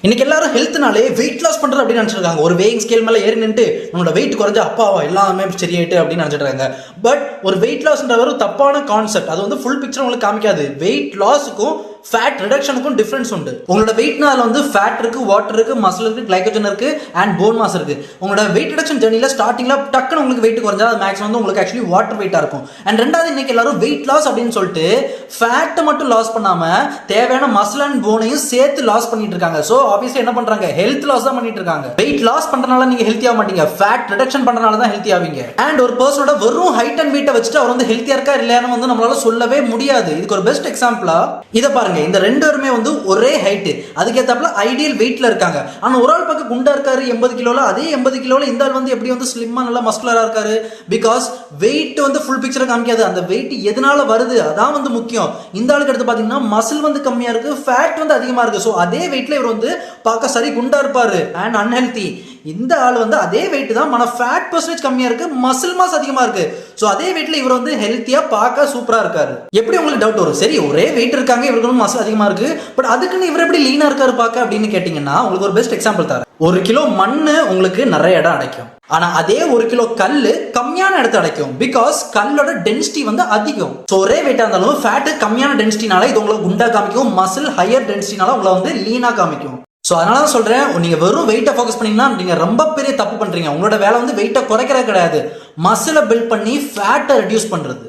இன்னைக்கு எல்லாரும் ஹெல்த்னாலே weight loss பண்றது அப்படின்னு நினைச்சிருக்காங்க. ஒரு வெயிங் ஸ்கேல் மேல ஏறி நின்று நம்மளோட வெயிட் குறைஞ்சா அப்பாவா எல்லாமே சரியாயிட்டு அப்படின்னு நினைச்சிட்டு. பட் ஒரு வெயிட் லாஸ்ன்ற ஒரு தப்பான கான்செப்ட். அது வந்து ஃபுல் பிக்சர் உங்களுக்கு காமிக்காது. வெயிட் லாஸுக்கும் ஃபேட் ரிடக்ஷனுக்கும் டிஃபரன்ஸ் உண்டு. உங்களோட வெயிட்னால வந்து ஃபேட் இருக்கு, வாட்டர் இருக்கு, மசில் இருக்கு, கிளைகோஜன் இருக்கு அண்ட் போன் மாஸ் இருக்கு. உங்களோட வெயிட் ரிடக்ஷன் ஜர்னில ஸ்டார்டிங்ல டக்குன்னு உங்களுக்கு வெயிட் குறைஞ்சா அது மேக்ஸிமம் வந்து உங்களுக்கு ஆக்சுவலி வாட்டர் வெயிட்டா இருக்கும். அண்ட் ரெண்டாவது, இன்னைக்கு எல்லாரும் வெயிட் லாஸ் அப்படின்னு சொல்லிட்டு ஃபேட் மட்டும் லாஸ் பண்ணாம தேவையான மசில் அண்ட் போனையும் சேர்த்து லாஸ் பண்ணிட்டு இருக்காங்க. சோ ஆப்வியஸ்லி என்ன பண்றாங்க? ஹெல்த் லாஸ் தான் பண்ணிட்டு இருக்காங்க. வெயிட் லாஸ் பண்றனால நீங்க ஹெல்த்தியா மாட்டீங்க, ஃபேட் ரிடக்ஷன் பண்றனால தான் ஹெல்த்தி ஆவீங்க. அண்ட் ஒரு பர்சனோட வெறும் ஹைட் அண்ட் வெயிட்டை வச்சுட்டு அவர் வந்து ஹெல்த்தியா இருக்கா இல்லையான்னு வந்து நம்மளால சொல்லவே முடியாது. இதுக்கு ஒரு பெஸ்ட் எக்ஸாம்பிளா இதை பாருங்க. இந்த ரெண்டு பேருமே வந்து ஒரே ஹைட், அதுக்கேத்தாப்புல ஐடியல் வெயிட்ல இருக்காங்க. ஆனா ஒரு ஆள் பக்கம் குண்டா இருக்காரு 80 கிலோல, அதே 80 கிலோல இந்த ஆள் வந்து எப்படி வந்து ஸ்லிம்மா நல்லா மஸ்குலரா இருக்காரு? பிகாஸ் வெயிட் வந்து ஃபுல் பிக்சரை காமிக்காது. அந்த வெயிட் எதனால வருது அதான் வந்து முக்கியம். இந்த ஆளுக்கு எடுத்து பாத்தீங்கன்னா மசில் வந்து கம்மியா இருக்கு, ஃபேட் வந்து அதிகமா இருக்கு. சோ அதே வெயிட்ல இவர் வந்து பார்க்க சரி குண்டா இருப்பாரு அண்ட் அன்ஹெல்தி. இந்த ஆள் வந்து அதே வெயிட் தான், ஆனா ஃபேட் பர்சன்டேஜ் கம்மியா இருக்கு, மசில் மாஸ் அதிகமா இருக்கு. சோ அதே வெயிட்ல இவர் வந்து ஹெல்த்தியா பார்க்க சூப்பரா இருக்காரு. எப்படி உங்களுக்கு டவுட் வரும்? சரி, ஒரே வெயிட் இருக்காங்க, இவருக்கு வந்து மசில் அதிகமா இருக்கு, பட் அதுக்குன்னு இவர் எப்படி லீனா இருக்காரு பார்க்க அப்படின்னு கேட்டீங்கன்னா உங்களுக்கு ஒரு பெஸ்ட் எக்ஸாம்பிள் தரேன். 1 கிலோ மண்ணு உங்களுக்கு நிறைய இடம் அடைக்கும். ஆனா அதே 1 கிலோ கல்லு கம்மியான இடத்தை அடைக்கும். பிகாஸ் கல்லோட டென்சிட்டி வந்து அதிகம். சோ ஒரே வெயிட்டா இருந்தாலும் ஃபேட் கம்மியான டென்சிட்டினால இது உங்களுக்கு குண்டா காமிக்கும், மசில் ஹையர் டென்சிட்டினால உங்களை வந்து லீனா காமிக்கும். ஸோ அதனால தான் சொல்றேன், நீங்க வெறும் வெயிட்டை ஃபோக்கஸ் பண்ணீங்கன்னா நீங்க ரொம்ப பெரிய தப்பு பண்றீங்க. உங்களோட வேலை வந்து வெயிட்டை குறைக்கிறது கிடையாது, மசிலை பில்ட் பண்ணி ஃபேட்டை ரெடியூஸ் பண்றது.